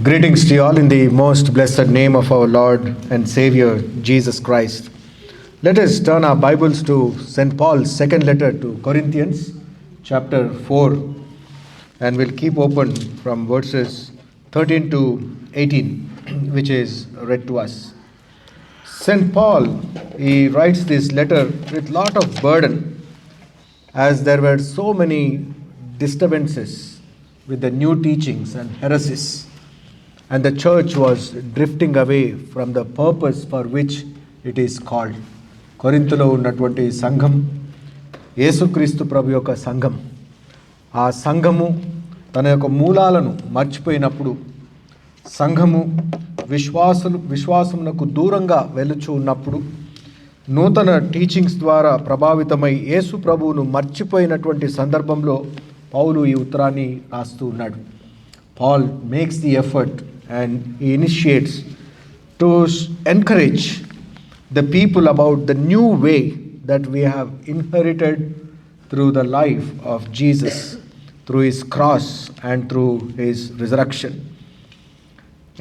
Greetings to you all in the most blessed name of our Lord and Savior, Jesus Christ. Let us turn our Bibles to St. Paul's second letter to Corinthians, chapter 4, and we'll keep open from verses 13 to 18, which is read to us. St. Paul, he writes this letter with lot of burden, as there were so many disturbances with the new teachings and heresies. And the church was drifting away from the purpose for which it is called. కొరింథులో ఉన్నటువంటి సంఘం, యేసుక్రీస్తు ప్రభు యొక్క సంఘం, ఆ సంఘము తన యొక్క మూలాలను మర్చిపోయినప్పుడు, సంఘము విశ్వాసమునకు దూరంగా వెలుచు ఉన్నప్పుడు, నూతన టీచింగ్స్ ద్వారా ప్రభావితమై యేసు ప్రభువును మర్చిపోయినటువంటి సందర్భంలో పౌలు ఈ ఉత్తరాన్ని రాస్తూ ఉన్నాడు. Paul makes the effort and he initiates to encourage the people about the new way that we have inherited through the life of Jesus, through his cross and through his resurrection.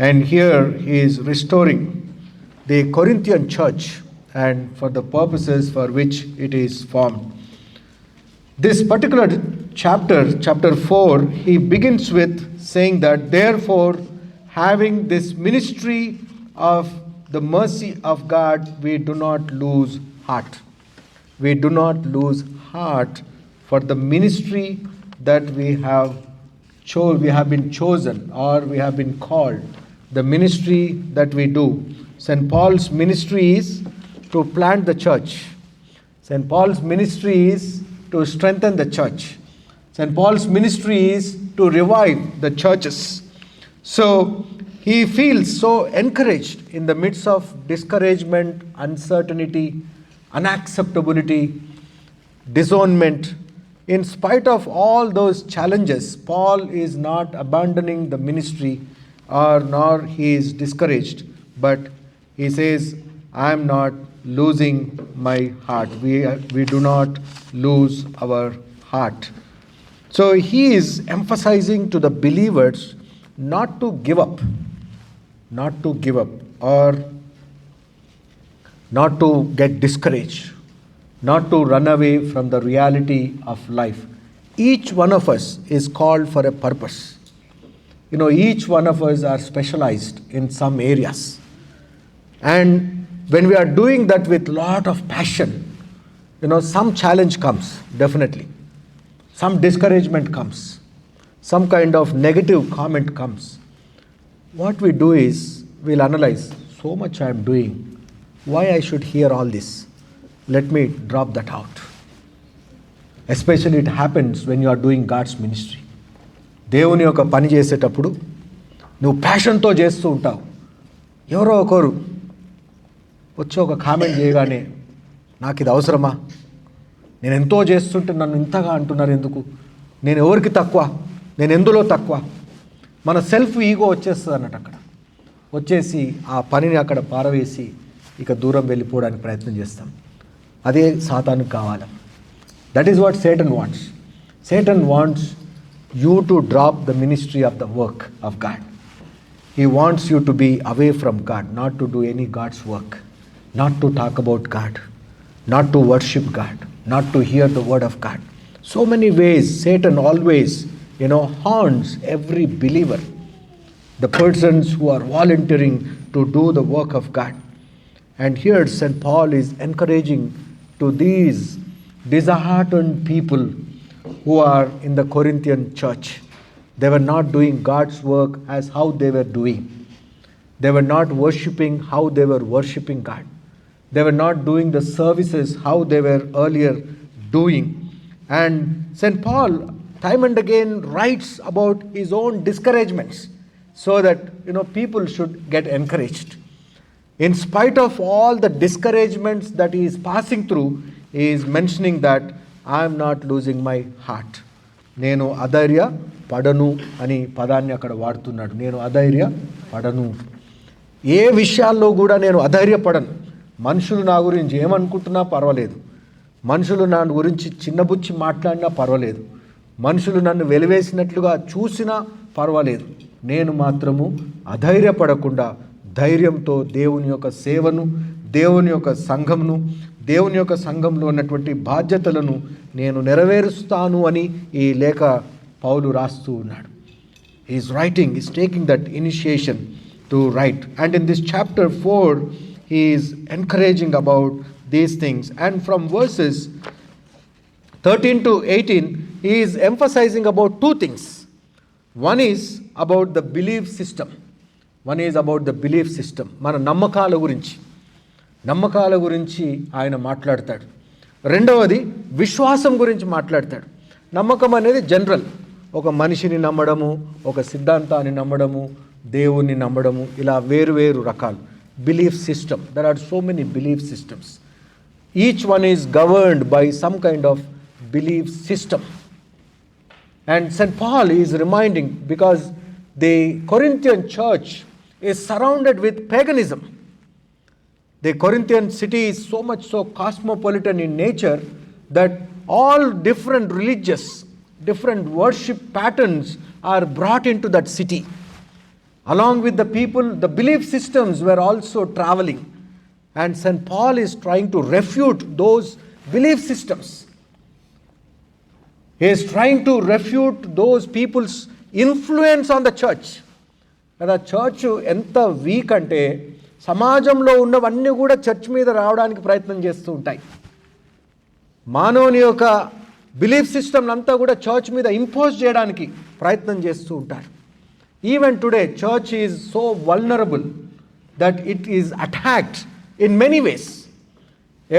And here he is restoring the Corinthian church and for the purposes for which it is formed. This particular chapter 4, he begins with saying that, therefore, having this ministry of the mercy of God, we do not lose heart. We do not lose heart for the ministry that we have been chosen, or we have been called, the ministry that we do. St. Paul's ministry is to plant the church. St. Paul's ministry is to strengthen the church. St. Paul's ministry is to revive the churches. So he feels so encouraged in the midst of discouragement, uncertainty, unacceptability, disownment. In spite of all those challenges, Paul is not abandoning the ministry nor he is discouraged, but he says, I am not losing my heart. We do not lose our heart. So he is emphasizing to the believers not to give up, or not to get discouraged, not to run away from the reality of life. Each one of us is called for a purpose. Each one of us are specialized in some areas. And when we are doing that with lot of passion, some challenge comes, definitely. Some discouragement comes. Some kind of negative comment comes. What we do is, we'll analyze, so much I am doing, why I should hear all this? Let me drop that out. Especially it happens when you are doing God's ministry. దేవుని యొక్క పని చేసేటప్పుడు నువ్వు ప్యాషన్తో చేస్తూ ఉంటావు. ఎవరో ఒకరు వచ్చి ఒక కామెంట్ చేయగానే, నాకు ఇది అవసరమా, నేను ఎంతో చేస్తుంటే నన్ను ఇంతగా అంటున్నారు ఎందుకు, నేను ఎవరికి తక్కువ, నేను ఎందులో తక్కువ, మన సెల్ఫ్ ఈగో వచ్చేస్తుంది అన్నట్టు. అక్కడ వచ్చేసి ఆ పనిని అక్కడ పారవేసి ఇక దూరం వెళ్ళిపోవడానికి ప్రయత్నం చేస్తాం. అదే సాతానుకు కావాలి. That is what Satan wants. Satan wants you to drop the ministry of the work of God. He wants you to be away from God, not to do any God's work, not to talk about God, not to worship God, not to hear the word of God. So many ways Satan always, haunts every believer, the persons who are volunteering to do the work of God. And here St. Paul is encouraging to these disheartened people who are in the Corinthian church. They were not doing God's work as how they were doing. They were not worshipping how they were worshipping God. They were not doing the services how they were earlier doing. And St. Paul time and again writes about his own discouragements so that people should get encouraged. In spite of all the discouragements that he is passing through, he is mentioning that I am not losing my heart. నేను అధైర్య పడను అని పదాన్ని అక్కడ వాడుతున్నాడు. నేను అధైర్య పడను. ఏ విషయాల్లో కూడా నేను అధైర్యపడను. మనుషులు నా గురించి ఏమనుకుంటున్నా పర్వాలేదు, మనుషులు నా గురించి చిన్నబుచ్చి మాట్లాడినా పర్వాలేదు, మనుషులు నన్ను వెలివేసినట్లుగా చూసినా పర్వాలేదు, నేను మాత్రము అధైర్యపడకుండా ధైర్యంతో దేవుని యొక్క సేవను, దేవుని యొక్క సంఘంను, దేవుని యొక్క సంఘంలో ఉన్నటువంటి బాధ్యతలను నేను నెరవేరుస్తాను అని ఈ లేఖ పౌలు రాస్తూ ఉన్నాడు. He's writing, he's taking that initiation to write. And in this chapter 4, he is encouraging about these things. And from verses 13 to 18, he is emphasizing about two things. One is about the belief system. One is about the belief system. మన నమ్మకాల గురించి ఆయన మాట్లాడతాడు. రెండవది విశ్వాసం గురించి మాట్లాడతాడు. నమ్మకం అనేది జనరల్, ఒక మనిషిని నమ్మడము, ఒక సిద్ధాంతాన్ని నమ్మడము, దేవుణ్ణి నమ్మడము, ఇలా వేరు రకాలు. Belief system, there are so many belief systems. Each one is governed by some kind of belief system. And St. Paul is reminding, because the Corinthian church is surrounded with paganism. The Corinthian city is so much so cosmopolitan in nature that all different religious, different worship patterns are brought into that city. Along with the people, the belief systems were also traveling. And St. Paul is trying to refute those belief systems. He is trying to refute those people's influence on the church. కదా church ఎంత week అంటే సమాజంలో ఉన్నవన్నీ కూడా church మీద రావడానికి ప్రయత్నం చేస్తూ ఉంటాయి. మానవుని యొక్క బిలీఫ్ సిస్టమ్ అంతా కూడా చర్చ్ మీద ఇంపోజ్ చేయడానికి ప్రయత్నం చేస్తూ ఉంటారు. Even today church is so vulnerable that it is attacked in many ways.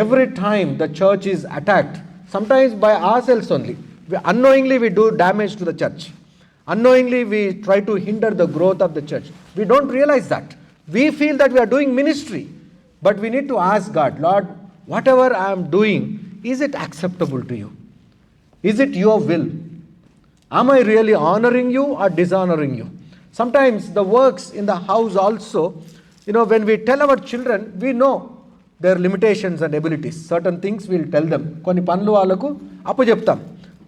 Every time the church is attacked, sometimes by our cells only. Unknowingly we do damage to the church. Unknowingly we try to hinder the growth of the church. We don't realize that. We feel that we are doing ministry, but we need to ask God, Lord, whatever I am doing, is it acceptable to you? Is it your will? Am I really honoring you or dishonoring you? Sometimes the works in the house also, when we tell our children, we know their limitations and abilities. Certain things we'll tell them. కొన్ని పనులు వాళ్ళకు అప్పచెప్తాం,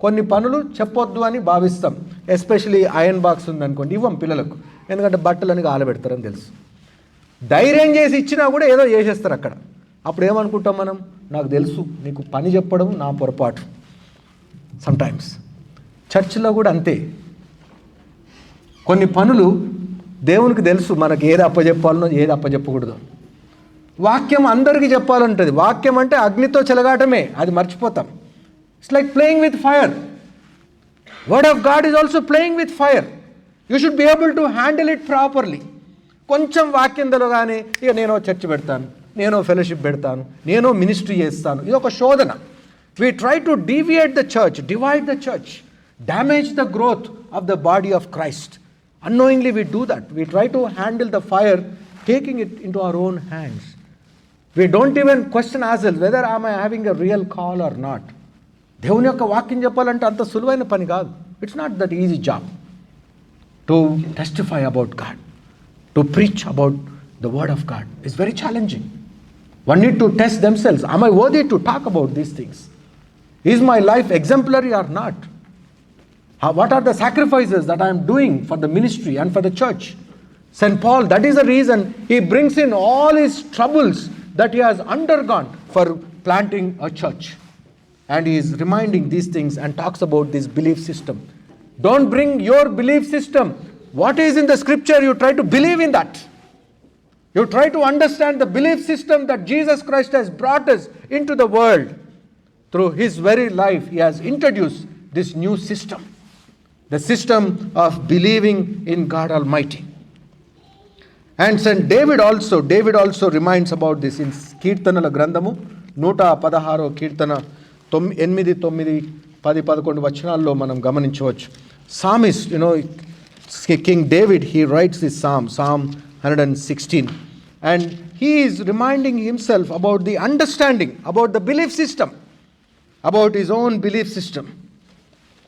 కొన్ని పనులు చెప్పొద్దు అని భావిస్తాం. Especially iron box ఉందనుకోండి, ఇవ్వం పిల్లలకు, ఎందుకంటే బట్టలని ఆలబెడతారని తెలుసు. ధైర్యం చేసి ఇచ్చినా కూడా ఏదో చేసేస్తారు అక్కడ. అప్పుడు ఏమనుకుంటాం మనం, నాకు తెలుసు నీకు పని చెప్పడం నా పొరపాటు. సమ్టైమ్స్ చర్చిలో కూడా అంతే. కొన్ని పనులు దేవునికి తెలుసు మనకి ఏది అప్పచెప్పాలనో ఏది అప్పచెప్పకూడదు. వాక్యం అందరికీ చెప్పాలంటుంది. వాక్యం అంటే అగ్నితో చెలగాటమే, అది మర్చిపోతాం. It's like playing with fire. Word of God is also playing with fire. You should be able to handle it properly. కొంచెం వాక్యం తెలగానే ఇక నేనో చర్చ్ పెడతాను, నేనో ఫెలోషిప్ పెడతాను, నేనో మినిస్ట్రీ చేస్తాను. ఇది ఒక శోధన. We try to deviate the church, divide the church, damage the growth of the body of Christ. Unknowingly we do that. We try to handle the fire, taking it into our own hands. We don't even question ourselves whether am I having a real call or not. దేవుని యొక్క వాక్యం చెప్పాలంటే అంత సులువైన పని కాదు. It's not that easy job to testify about God, to preach about the word of God. It's very challenging. One need to test themselves. Am I worthy to talk about these things? Is my life exemplary or not? What are the sacrifices that I'm doing for the ministry and for the church? St. Paul, that is the reason he brings in all his troubles that he has undergone for planting a church. And he is reminding these things and talks about this belief system. Don't bring your belief system. What is in the scripture, you try to believe in that. You try to understand the belief system that Jesus Christ has brought us into the world. Through his very life, he has introduced this new system. The system of believing in God Almighty. And St. David also reminds about this in కీర్తనల గ్రంథము 116వ కీర్తన 8, 9, 10, 11 వచనాల్లో మనం గమనించవచ్చు. Psalmist, King David, he writes this Psalm 116, and he is reminding himself about the understanding, about the belief system, about his own belief system.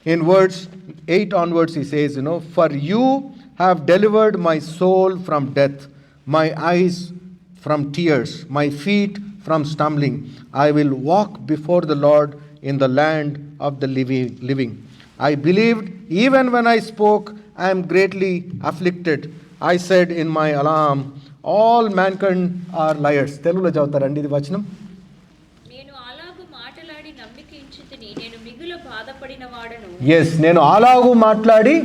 In verse 8 onwards he says, for you have delivered my soul from death, my eyes from tears, my feet from stumbling. I will walk before the Lord in the land of the living. I believed even when I spoke, I am greatly afflicted. I said in my alarm, all mankind are liars. తెలుగులో చదువుతారండి ఇది వచనం. నేను అలాగు మాట్లాడి నమ్మికించితిని, నేను మిగుల బాధపడిన వాడను. ఎస్, నేను అలాగు మాట్లాడి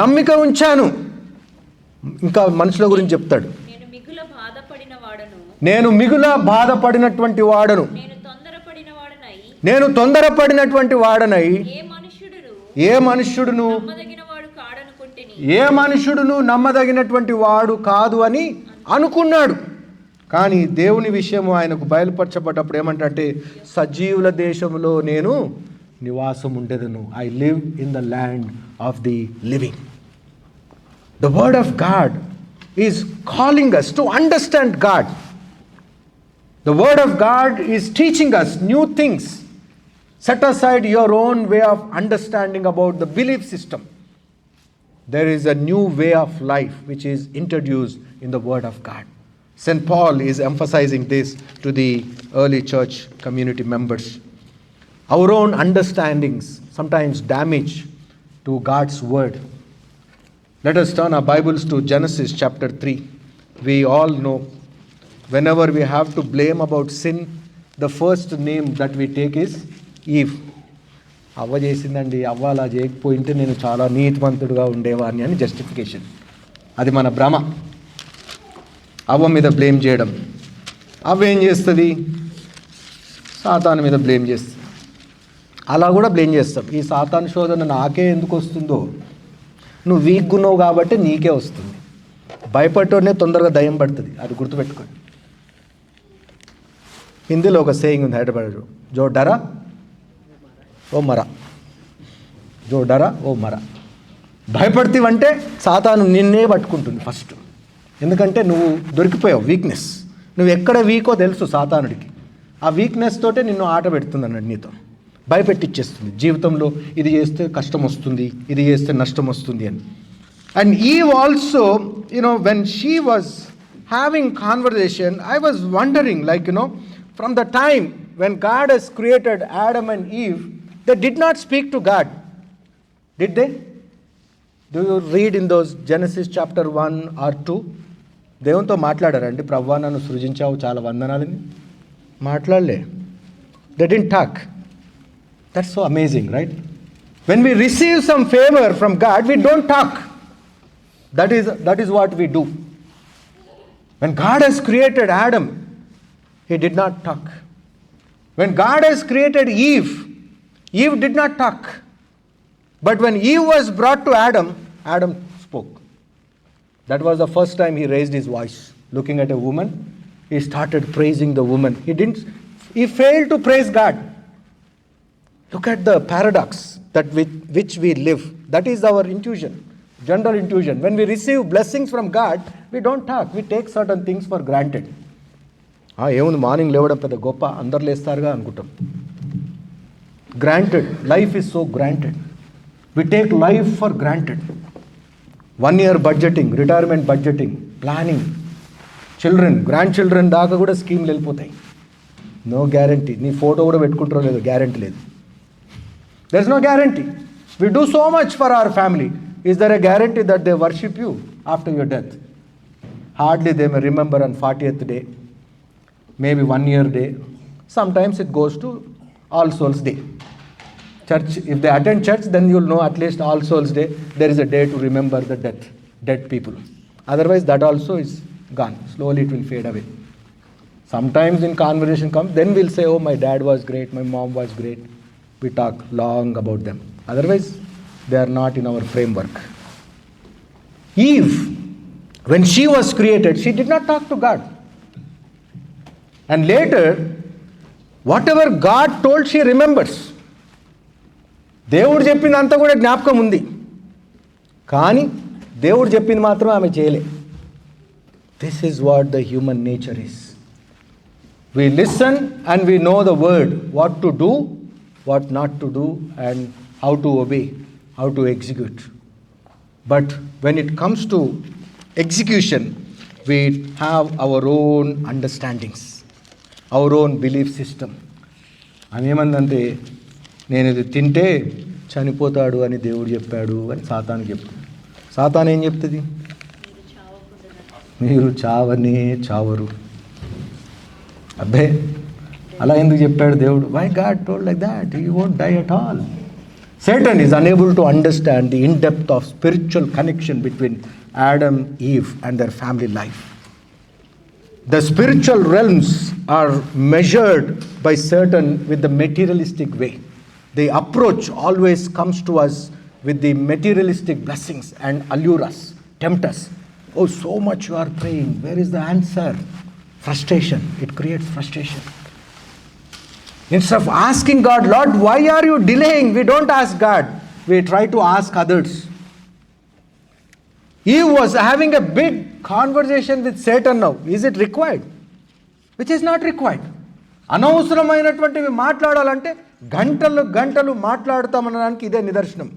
నమ్మిక ఉంచాను. ఇంకా మనుషుల గురించి చెప్తాడు. నేను మిగుల బాధపడిన వాడను, నేను మిగుల బాధపడినటువంటి వాడను, నేను తొందరపడినటువంటి వాడనై ఏ మనుష్యుడును నమ్మదగినటువంటి వాడు కాదు అని అనుకున్నాడు. కానీ దేవుని విషయం ఆయనకు బయలుపరచబడ్డప్పుడు ఏమంటే, సజీవుల దేశంలో నేను నివాసం ఉండేదను. I live in the land of the living. The word of God is calling us to understand God. The word of God is teaching us new things. Set aside your own way of understanding about the belief system. There is a new way of life which is introduced in the word of God. St. Paul is emphasizing this to the early church community members. Our own understandings sometimes damage to God's word. Let us turn our Bibles to Genesis chapter 3. We all know whenever we have to blame about sin, the first name that we take is Eve. అవ్వ చేసిందండి, అవ్వ అలా చేయకపోయింటే నేను చాలా నీతివంతుడుగా ఉండేవాడిని అని justification. అది మన భ్రమ. అవ్వ మీద బ్లేమ్ చేయడం. అవ్వ ఏం చేస్తుంది? సాతాను మీద బ్లేమ్ చేస్తుంది. అలా కూడా బ్లేమ్ చేస్తాం. ఈ సాతాను శోధన నాకే ఎందుకు వస్తుందో, నువ్వు వీక్ ఉన్నావు కాబట్టి నీకే వస్తుంది. భయపడటోనే తొందరగా దయ్యం పడుతుంది, అది గుర్తుపెట్టుకోండి. హిందీలో ఒక సేయింగ్ ఉంది హైదరాబాద్, జో డరా ఓ మరా, జో డరా ఓ మరా. భయపడతావంటే సాతాను నిన్నే పట్టుకుంటుంది ఫస్ట్. ఎందుకంటే నువ్వు దొరికిపోయావు, వీక్నెస్. నువ్వు ఎక్కడ వీకో తెలుసు సాతానుడికి. ఆ వీక్నెస్ తోటే నిన్ను ఆట పెడుతుంది అన్నాడు, నీతో భయపెట్టిచ్చేస్తుంది. జీవితంలో ఇది చేస్తే కష్టం వస్తుంది, ఇది చేస్తే నష్టం వస్తుంది అని. And Eve also, when she was having conversation, I was wondering, from the time when God has created Adam and Eve, they did not speak to God. Did they? Do you read in those Genesis chapter 1 or 2? దేవునితో మాట్లాడారండి, ప్రభువా నన్ను సృజించావు చాలా వందనాలని? మాట్లాడలే. They didn't talk. That's so amazing, right? When we receive some favor from God, we don't talk. That is what we do. When God has created Adam, he did not talk. When God has created Eve, Eve did not talk. But when Eve was brought to Adam, Adam spoke. That was the first time he raised his voice. Looking at a woman, he started praising the woman. He failed to praise God. Look at the paradox that with which we live. That is our intuition, general intuition. When we receive blessings from God, we don't talk. We take certain things for granted. ఏముంది morning లేవడం పెద్ద గొప్ప, అందరు లేస్తారుగా అనుకుంటాం. Granted. Life is so granted. We take life for granted. 1 year budgeting, retirement budgeting, planning, children, grandchildren దాకా కూడా స్కీమ్లు వెళ్ళిపోతాయి. No guarantee. నీ ఫోటో కూడా పెట్టుకుంటారో లేదో గ్యారంటీ లేదు. There is no guarantee. We do so much for our family. Is there a guarantee that they worship you after your death? Hardly they may remember on 40th day, maybe 1 year day. Sometimes it goes to All Souls Day. Church, if they attend church, then you'll know at least All Souls Day, there is a day to remember the dead people. Otherwise, that also is gone. Slowly it will fade away. Sometimes in conversation comes, then we'll say, oh, my dad was great, my mom was great. We talk long about them. Otherwise, they are not in our framework. Eve, when she was created, she did not talk to God. And later, whatever God told, she remembers. దేవుడు చెప్పిందంతా కూడా జ్ఞాపకం ఉంది, కానీ దేవుడు చెప్పింది మాత్రం ఆమె చేయలే. This is what the human nature is. We listen and we know the word, what to do, what not to do, and how to obey, how to execute. But when it comes to execution, we have our own understandings, our own belief system. ఆమె ఏమందంటే, నేను ఇది తింటే చనిపోతాడు అని దేవుడు చెప్పాడు అని సాతాను చెప్తుంది. సాతాను ఏం చెప్తుంది? మీరు చావనే చావరు. అబ్బే అలా ఎందుకు చెప్పాడు దేవుడు? Why God told like that? He won't die at all. Satan is unable to understand the in-depth of spiritual connection between Adam, Eve and their family life. The spiritual realms are measured by Satan with the materialistic way. The approach always comes to us with the materialistic blessings and allure us, tempt us. Oh, so much you are praying. Where is the answer? Frustration. It creates frustration. Instead of asking God, Lord, why are you delaying? We don't ask God. We try to ask others. Eve was having a big conversation with Satan now. Is it required? Which is not required. అనవసరమైనటువంటివి మాట్లాడాలంటే గంటలు గంటలు మాట్లాడతామనడానికి ఇదే నిదర్శనం.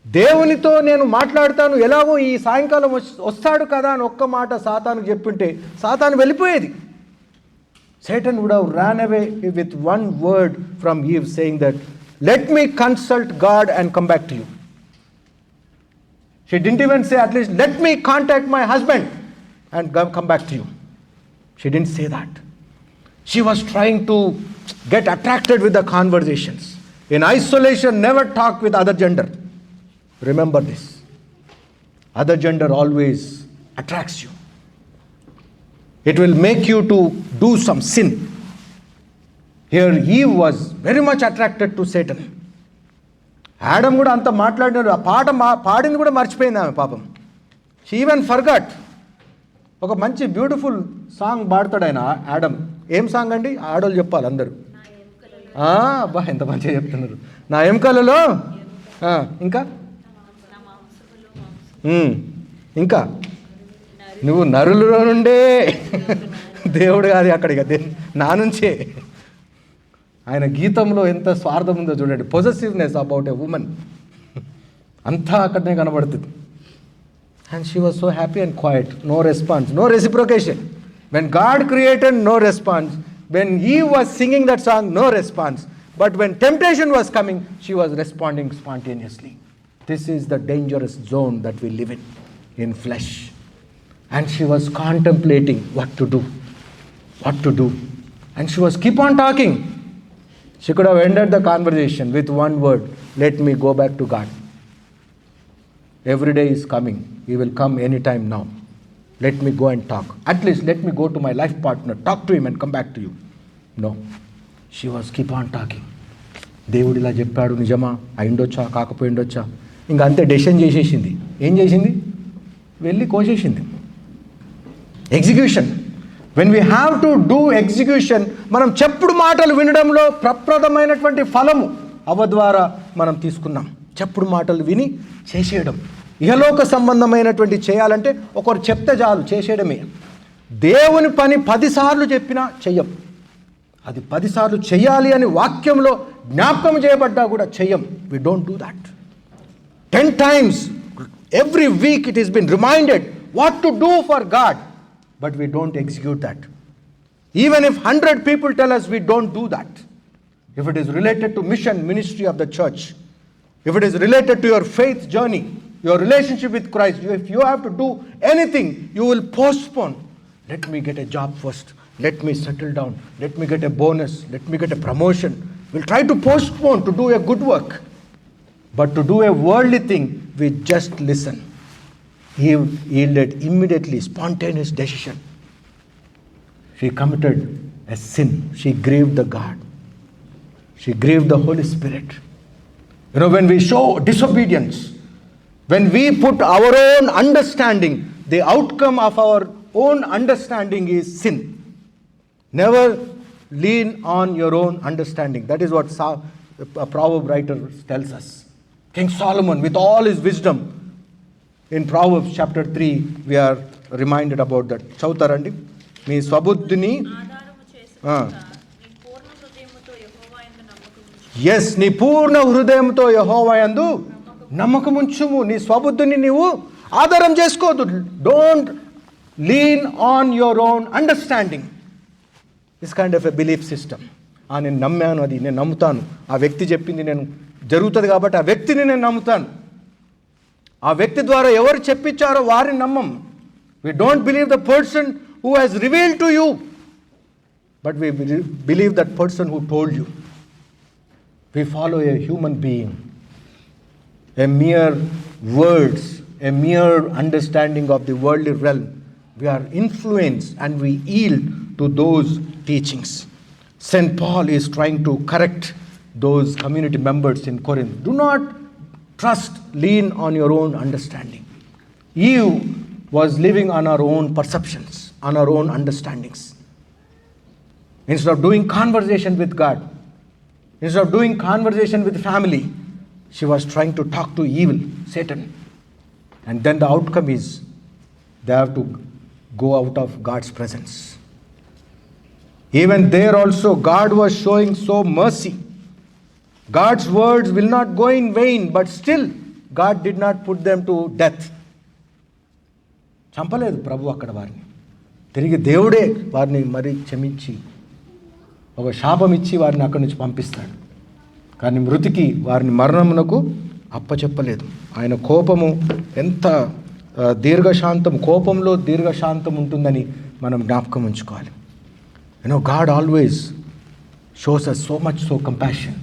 దేవునితో నేను మాట్లాడతాను, ఎలాగో ఈ సాయంకాలం వస్తాడు కదా అని ఒక్క మాట సాతానుకు చెప్పింటే సాతాను వెళ్ళిపోయేది. Satan would have ran away with one word from Eve saying that, let me consult God and come back to you. She didn't even say, at least let me contact my husband and come back to you. She didn't say that. She was trying to get attracted with the conversations. In isolation, never talk with other gender. Remember this. Other gender always attracts you. It will make you to do some sin. Here Eve was very much attracted to Satan. Adam కూడా అంత మాట్లాడినాడు, ఆ పాట పాడింది కూడా మర్చిపోయింది ఆమె పాపం. She even forgot. ఒక మంచి బ్యూటిఫుల్ సాంగ్ పాడతాడు ఆయన ఆడమ్. ఏం సాంగ్ అండి? ఆడోళ్ళు చెప్పాలి అందరూ. అబ్బా ఎంత మంచిగా చెప్తున్నారు. నా ఎముకలలో ఇంకా ఇంకా నువ్వు నరులలో నుండే దేవుడు కాదు అక్కడికి, నా నుంచే. ఆయన గీతంలో ఎంత స్వార్థం ఉందో చూడండి. పొజెసివ్నెస్ అబౌట్ ఎ ఉమెన్ అంతా అక్కడనే కనబడుతుంది. And she was so happy and quiet. No response, no reciprocation. When God created, no response. When he was singing that song, no response. But when temptation was coming, she was responding spontaneously. This is the dangerous zone that we live in flesh. And she was contemplating what to do. And she was keep on talking. She could have ended the conversation with one word, let me go back to God. Every day is coming. He will come anytime now. Let me go and talk. At least let me go to my life partner, talk to him and come back to you. No. She was keep on talking. దేవుడు ఇలా చెప్పాడు, నిజమా? అయిండొచ్చా, కాకపోయిండొచ్చా? ఇంకా అంతే decision చేసేసింది. ఏం చేసింది? వెళ్ళి కోసేసింది. Execution. When we have to do execution, మనం చెప్పుడు మాటలు వినడంలో ప్రప్రదమైనటువంటి ఫలము అవ ద్వారా మనం తీసుకున్నాం. చెప్పుడు మాటలు విని చేసేయడం. ఇహలోక సంబంధమైనటువంటి చేయాలంటే ఒకరు చెప్తే చాలు, చేసేయడమే. దేవుని పని 10 సార్లు చెప్పినా చెయ్యం. అది 10 సార్లు చెయ్యాలి అని వాక్యంలో జ్ఞాపకం చేయబడ్డా కూడా చెయ్యం. We don't do that. 10 times every week it has been reminded what to do for God. But we don't execute that. Even if 100 people tell us, we don't do that. If it is related to mission, ministry of the church, if it is related to your faith journey, your relationship with Christ, if you have to do anything, you will postpone. Let me get a job first. Let me settle down. Let me get a bonus. Let me get a promotion. We'll try to postpone to do a good work. But to do a worldly thing, we just listen. He yielded immediately, spontaneous decision. She committed a sin. She grieved the God. She grieved the Holy Spirit. You know, when we show disobedience, when we put our own understanding, the outcome of our own understanding is sin. Never lean on your own understanding. That is what a proverb writer tells us. King Solomon, with all his wisdom, in Proverbs chapter 3, we are reminded about that. చదువుతారండి? మీ స్వబుద్ధిని ఎస్ నీ పూర్ణ హృదయంతో యెహోవా యందు నమ్మకముంచుము. నీ స్వబుద్ధిని నీవు ఆధారం చేసుకోవద్దు. Don't lean on your own understanding. This kind of a belief system. నేను నమ్మాను, అది నేను నమ్ముతాను, ఆ వ్యక్తి చెప్పింది నేను జరుగుతుంది కాబట్టి ఆ వ్యక్తిని నేను నమ్ముతాను. ఆ వ్యక్తి ద్వారా ఎవరు చెప్పించారో వారిని నమ్మం. We don't believe the person who has revealed to you, but we believe that person who told you. We follow a human being, a mere words, a mere understanding of the worldly realm. We are influenced and we yield to those teachings. St. Paul is trying to correct those community members in Corinth. Do not trust, lean on your own understanding. Eve was living on her own perceptions, on her own understandings. Instead of doing conversation with God, instead of doing conversation with family, she was trying to talk to evil, Satan. And then the outcome is they have to go out of God's presence. Even there also, God was showing so mercy. God's words will not go in vain, but still, God did not put them to death. చంపలేదు ప్రభు అక్కడ వారిని. తిరిగి దేవుడే వారిని మరి క్షమించి ఒక శాపం ఇచ్చి వారిని అక్కడి నుంచి పంపిస్తాడు. కానీ మృతికి వారిని మరణమునకు అప్పచెప్పలేదు. ఆయన కోపము ఎంత దీర్ఘశాంతం, కోపంలో దీర్ఘశాంతం ఉంటుందని మనం జ్ఞాపకం ఉంచుకోవాలి. God always shows us so much compassion.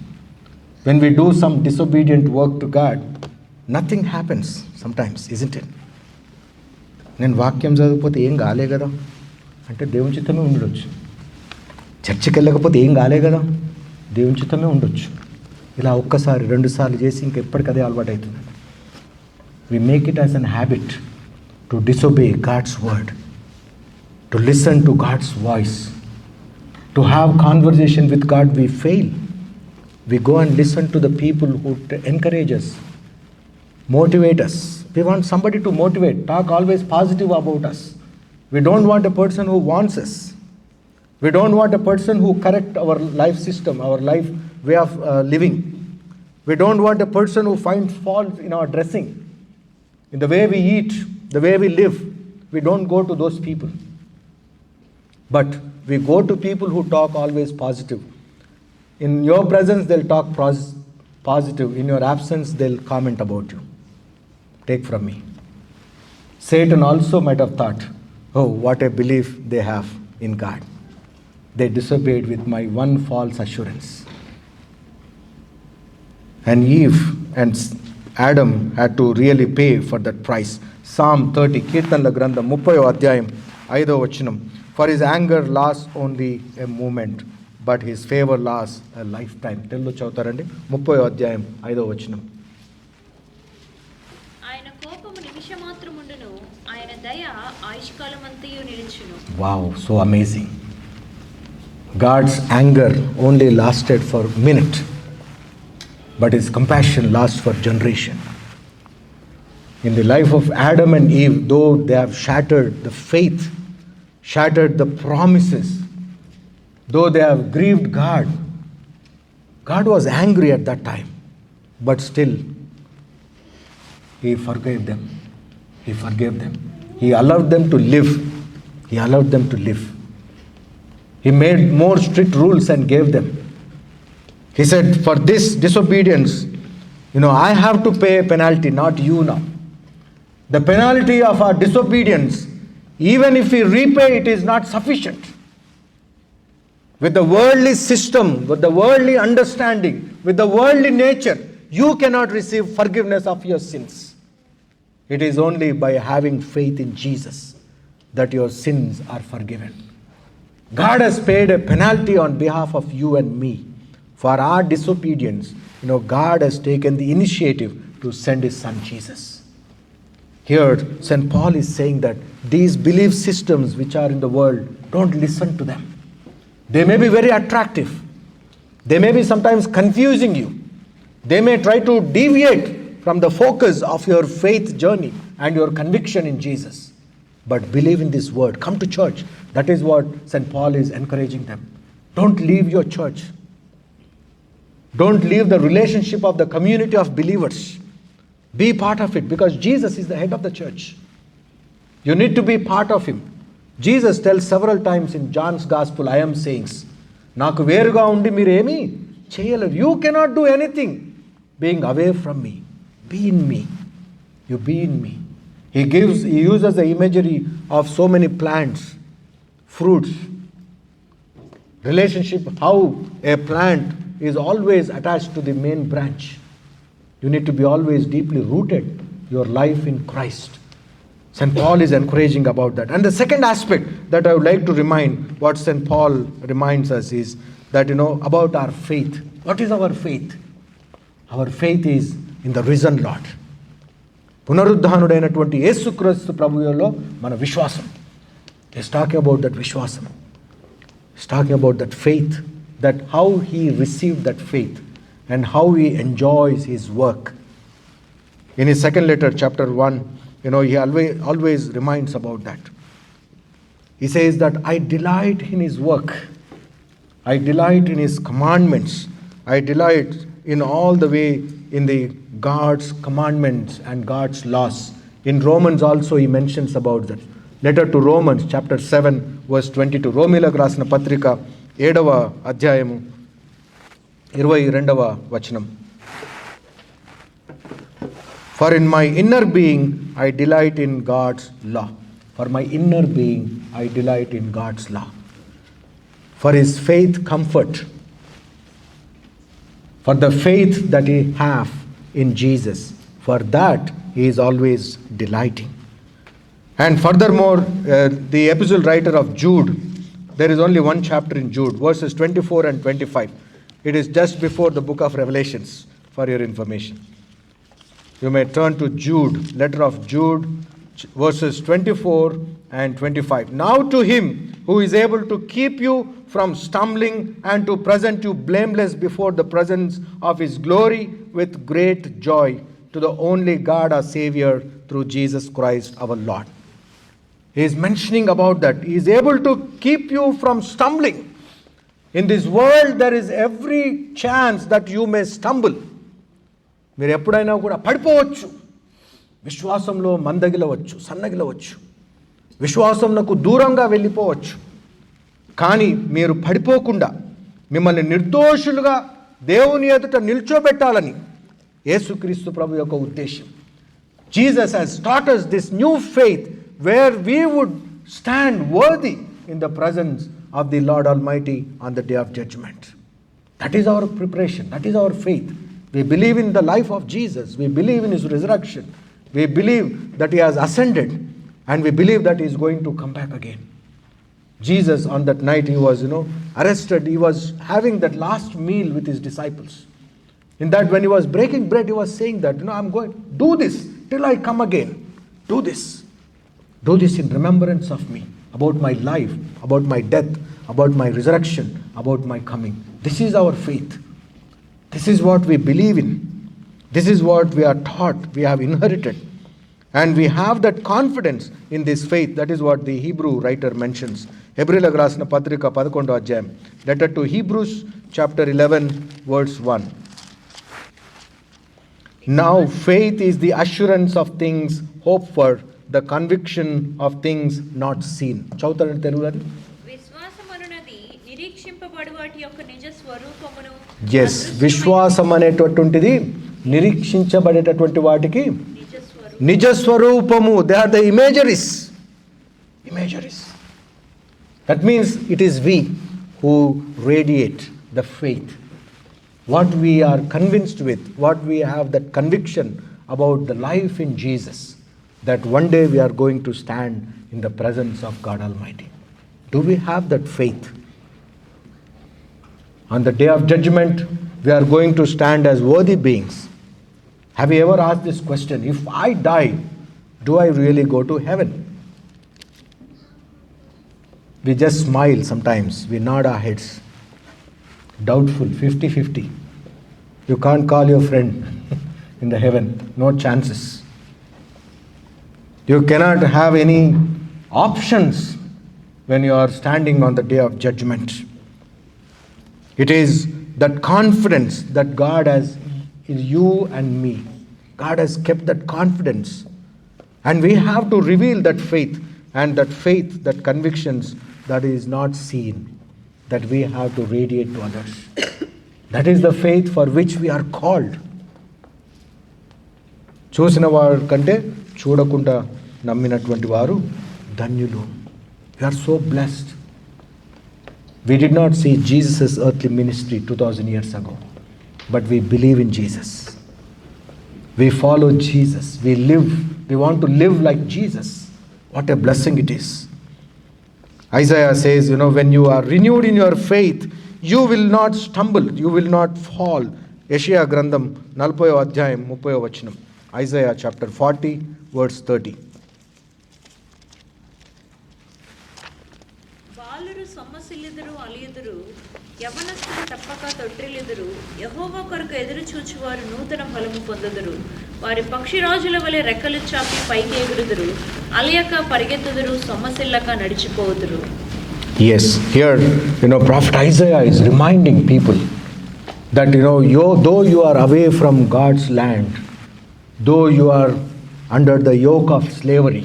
When we do some disobedient work to God, nothing happens sometimes, isn't it? నేను వాక్యం చదవకపోతే ఏం కాలే కదా అంటే దేవుని చిత్తమే ఉండొచ్చు. చర్చికి వెళ్ళకపోతే ఏం కాలే కదా, దేవుని చిత్తమే ఉండొచ్చు. ఇలా ఒక్కసారి 2 సార్లు చేసి ఇంకెప్పటికదే అలవాటు అవుతుంది. We make it as an habit to disobey God's word, to listen to God's voice, to have conversation with God. We fail. We go and listen to the people who encourage us, motivate us. We want somebody to motivate, talk always positive about us. We don't want a person who wants us. We don't want a person who correct our life system, our life way of living. We don't want a person who finds fault in our dressing, in the way we eat, the way we live. We don't go to those people. But we go to people who talk always positive. In your presence, they'll talk positive. In your absence, they'll comment about you. Take from me. Satan also might have thought, oh, what a belief they have in God. They disobeyed with my one false assurance. And Eve and Adam had to really pay for that price. Psalm 30, Kirtanla Grandham, 30వ అధ్యాయం 5వ వచనం. For his anger lasts only a moment, but his favor lasts a lifetime. తెలుగులో చదువుతారండి. 30వ అధ్యాయం 5వ వచనం. ఆయన కోపము నిమిషమాత్రముండును, ఆయన దయ ఆయుష్కాలమంతయు నిలుచును. Wow, so amazing. God's anger only lasted for a minute, but his compassion lasts for generation. In the life of Adam and Eve, though they have shattered the faith, shattered the promises, though they have grieved God, God was angry at that time, but still he forgave them. He forgave them. He allowed them to live. He allowed them to live. He made more strict rules and gave them. He said, for this disobedience, I have to pay a penalty, not you now. The penalty of our disobedience, even if we repay, it is not sufficient. With the worldly system, with the worldly understanding, with the worldly nature, you cannot receive forgiveness of your sins. It is only by having faith in Jesus that your sins are forgiven. God has paid a penalty on behalf of you and me. For our disobedience, God has taken the initiative to send his son Jesus. Here, St. Paul is saying that these belief systems which are in the world, don't listen to them. They may be very attractive. They may be sometimes confusing you. They may try to deviate from the focus of your faith journey and your conviction in Jesus. But believe in this word. Come to church. That is what St. Paul is encouraging them. Don't leave your church. Don't leave the relationship of the community of believers. Be part of it, because Jesus is the head of the church. You need to be part of him. Jesus tells several times in John's Gospel, I am sayings, నాకు వేరుగా ఉండి మీరు ఏమీ చేయలేరు. You cannot do anything being away from me. Be in me. You be in me. He uses the imagery of so many plants, fruits, relationship, how a plant is always attached to the main branch. You need to be always deeply rooted your life in Christ. St. Paul is encouraging about that. And the second aspect that I would like to remind, what St. Paul reminds us is that, about our faith. What is our faith? Our faith is in the risen Lord. పునరుద్ధానుడైనటువంటి యేసుక్రీస్తు ప్రభువులో మన విశ్వాసం. He's talking about that vishwasam. He's talking about that faith, that how he received that faith and how he enjoys his work. In his second letter, chapter 1, he always reminds about that. He says that I delight in his work. I delight in his commandments. I delight in all the way in the God's commandments and God's laws. In Romans also he mentions about that. Letter to Romans, chapter 7, verse 22. రోమీలకు రాసిన పత్రిక 7వ అధ్యాయము 22వ వచనం. For in my inner being I delight in God's law. For my inner being I delight in God's law. For his faith comfort. For the faith that he have in Jesus. For that he is always delighting. And furthermore, the epistle writer of Jude, there is only one chapter in Jude, verses 24 and 25. It is just before the book of Revelations, for your information. You may turn to Jude, letter of Jude, verses 24 and 25. Now to him who is able to keep you from stumbling and to present you blameless before the presence of his glory with great joy, to the only God our Savior through Jesus Christ our Lord. He is mentioning about that. He is able to keep you from stumbling. In this world there is every chance that you may stumble. మీరు ఎప్పుడైనా కూడా పడిపోవచ్చు, విశ్వాసంలో మందగిలవచ్చు, సన్నగిలవచ్చు, విశ్వాసంకు దూరంగా వెళ్ళిపోవచ్చు. కానీ మీరు పడిపోకుండా మిమ్మల్ని నిర్దోషులుగా దేవుని ఎదుట నిల్చోబెట్టాలని యేసుక్రీస్తు ప్రభు యొక్క ఉద్దేశం. Jesus has taught us this new faith where we would stand worthy in the presence of the Lord Almighty on the day of judgment. That is our preparation. That is our faith. We believe in the life of Jesus. We believe in his resurrection. We believe that he has ascended, and we believe that he is going to come back again. Jesus, on that night, he was, arrested. He was having that last meal with his disciples. In that, when he was breaking bread, he was saying that, I'm going, do this till I come again. Do this. Do this in remembrance of me, about my life, about my death, about my resurrection, about my coming. This is our faith. This is what we believe in. This is what we are taught, we have inherited. And we have that confidence in this faith. That is what the Hebrew writer mentions. హెబ్రీయులకు రాసిన పత్రిక 11వ అధ్యాయం. Letter to Hebrews, chapter 11, verse 1. Now faith is the assurance of things hoped for, the conviction of things not seen. చదువుతారండి తెలుగులో అది? విశ్వాసమనున్నది నిరీక్షింపబడు వాటి యొక్క నిజ స్వరూపమును. Yes, విశ్వాసం అనేటటువంటిది నిరీక్షించబడేటటువంటి వాటికి నిజ స్వరూపము. They are the imageries. That means it is we who radiate the faith. What we are convinced with, what we have that conviction about the life in Jesus, that one day we are going to stand in the presence of God Almighty. Do we have that faith? On the day of judgment, we are going to stand as worthy beings. Have you ever asked this question? If I die, do I really go to heaven? We just smile sometimes. We nod our heads. Doubtful, 50-50. You can't call your friend in the heaven. No chances. You cannot have any options when you are standing on the day of judgment. It is that confidence that God has in you and me. God has kept that confidence. And we have to reveal that faith, and that faith, that convictions that is not seen, that we have to radiate to others. That is the faith for which we are called. చూసిన వారి కంటే చూడకుండా నమ్మినటువంటి వారు ధన్యులు. We are so blessed. We did not see Jesus' earthly ministry 2000 years ago, but we believe in Jesus. We follow Jesus. We want to live like Jesus. What a blessing it is. Isaiah says, when you are renewed in your faith, you will not stumble, you will not fall. యెషయా గ్రంథం 40వ అధ్యాయం 30వ వచనం. Isaiah chapter 40 verse 30. బాలురు సొమ్మసిల్లుదురు అలియుదురు, యవనస్తులు తప్పక తొట్టిల్లుదురు. యెహోవా కొరకు ఎదురు చూచువారు నూతన ఫలము పొందుదురు. వారి పక్షిరాజుల వలె రెక్కలు చాపి పైకి ఎగురుదురు. అలయక పరిగెత్తుదురు, సొమ్మసిల్లక నడిచిపోదురు. Yes, here, Prophet Isaiah is reminding people that, though you are away from God's land, though you are under the yoke of slavery,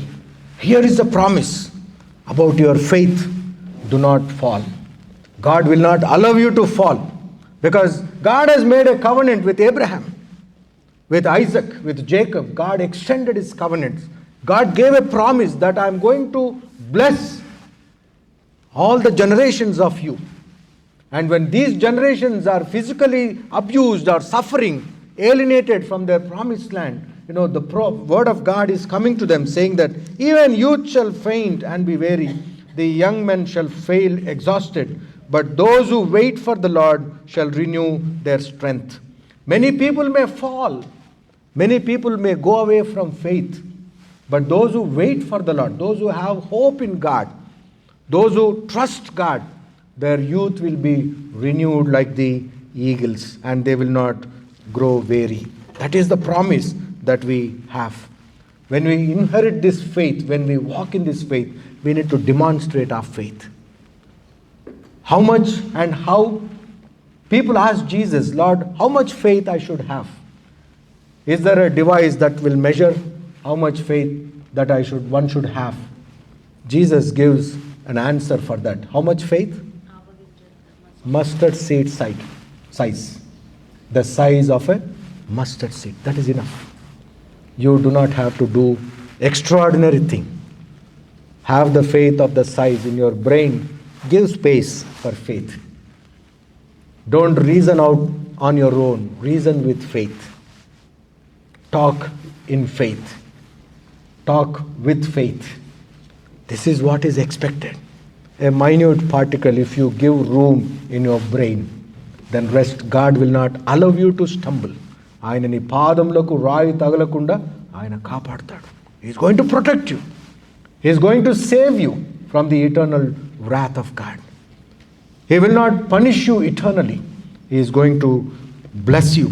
here is the promise about your faith. Do not fall. God will not allow you to fall, because God has made a covenant with Abraham, with Isaac, with Jacob. God extended his covenants. God gave a promise that I am going to bless all the generations of you. And when these generations are physically abused or suffering, alienated from their promised land, the word of God is coming to them saying that even youth shall faint and be weary, the young men shall fail exhausted, but those who wait for the Lord shall renew their strength. Many people may fall, many people may go away from faith, but those who wait for the Lord, those who have hope in God, those who trust God, their youth will be renewed like the eagles, and they will not grow weary. That is the promise that we have. When we inherit this faith, when we walk in this faith, we need to demonstrate our faith. How much and how? People ask Jesus, Lord, how much faith I should have? Is there a device that will measure how much faith that one should have? Jesus gives an answer for that. How much faith? Mustard seed size. The size of a mustard seed. That is enough. You do not have to do extraordinary thing. Have the faith of the size in your brain. Give space for faith. Don't reason out on your own. Reason with faith. Talk in faith. Talk with faith. This is what is expected. A minute particle, if you give room in your brain, then rest. God will not allow you to stumble. ఆయన నీ పాదములకు రాయి తగలకుండా ఆయన కాపాడతాడు. He is going to protect you. He is going to save you from the eternal wrath of God. He will not punish you eternally. He is going to bless you.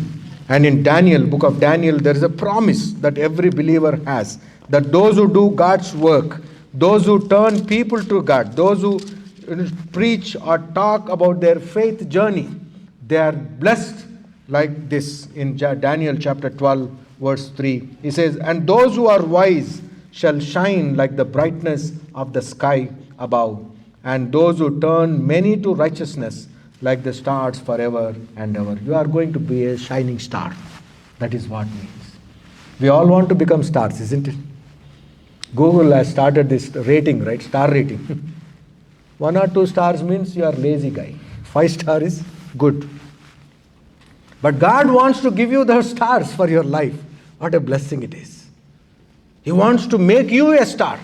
And in Daniel, book of Daniel, there is a promise that every believer has, that those who do God's work, those who turn people to God, those who preach or talk about their faith journey, they are blessed like this. In Daniel chapter 12 verse 3, he says, and those who are wise shall shine like the brightness of the sky above, and those who turn many to righteousness like the stars forever and ever. You are going to be a shining star. That is what it means. We all want to become stars, isn't it? Google has started this rating, right? Star rating. 1 or 2 stars means you are lazy guy. 5 star is good. But God wants to give you the stars for your life. What a blessing it is. He wants to make you a star.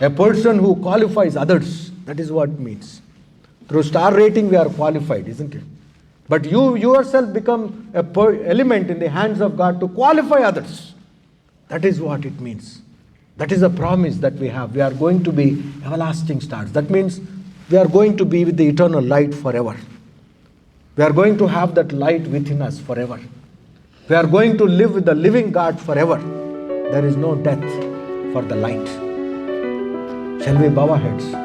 A person who qualifies others. That is what it means. Through star rating we are qualified, isn't it? But you yourself become a element in the hands of God to qualify others. That is what it means. That is a promise that we have. We are going to be everlasting stars. That means we are going to be with the eternal light forever. We are going to have that light within us forever. We are going to live with the living God forever. There is no death for the light. Shall we bow our heads?